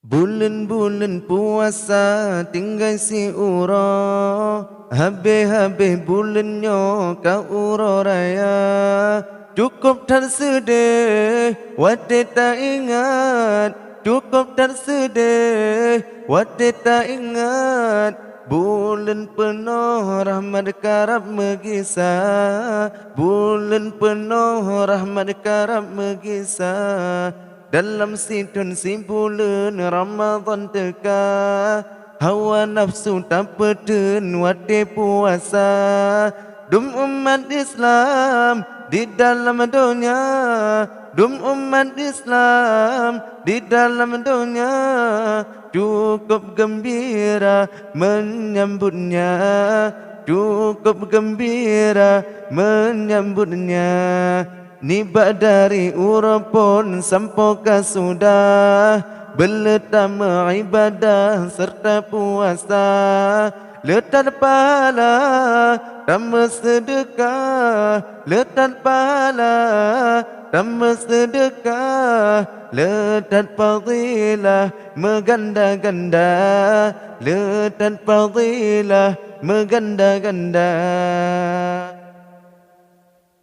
Bulan-bulan puasa tinggal si ura, habis-habis bulannya kau ura raya. Cukup tersedih, wadah tak ingat. Cukup tersedih, wadah tak ingat. Bulan penuh rahmat karab mengisah. Bulan penuh rahmat karab mengisah. Dalam situn si bulan Ramadan teka, hawa nafsu tak peden wate puasa. Dum umat Islam di dalam dunia, dum umat Islam di dalam dunia. Cukup gembira menyambutnya, cukup gembira menyambutnya. Nibak dari urapun sampokah sudah, beletama ibadah serta puasa. Letak pahala tambah sedekah, letak pahala tambah sedekah. Letak fadilah meganda-ganda, letak fadilah meganda-ganda.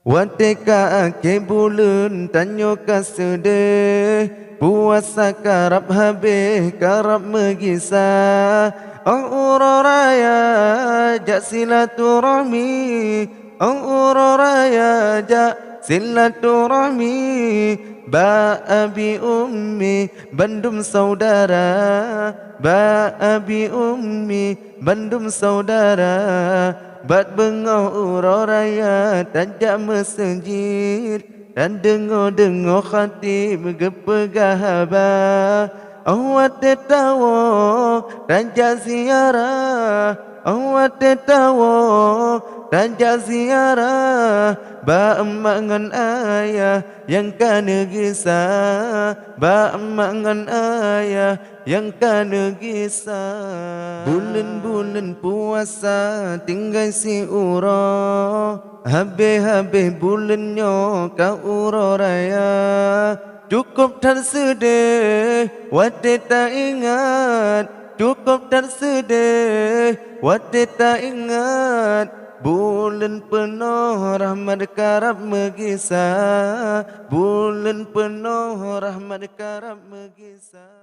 Watika ke bulan tanyo kasede, puasa karab habis karab mengisah. Raya jak silaturahmi, raya jak silaturahmi. Ba abi ummi bandum saudara, ba abi ummi bandum saudara. Bat bengau raya tajak masjid, dan dengar khatib gepegah. Awat tawo tajak ziarah, awat tawo tajak ziarah. Ba emak ngan ayah yang kana gisah, ba emak ngan ayah yang kana gisah. Bulan-bulan puasa tinggal si ura, habis-habis bulannya kau ura raya. Cukup tersedih, wadah tak ingat. Cukup tersedih, wadah tak ingat. Bulan penuh rahmat karab mengisah, bulan penuh rahmat karab mengisah.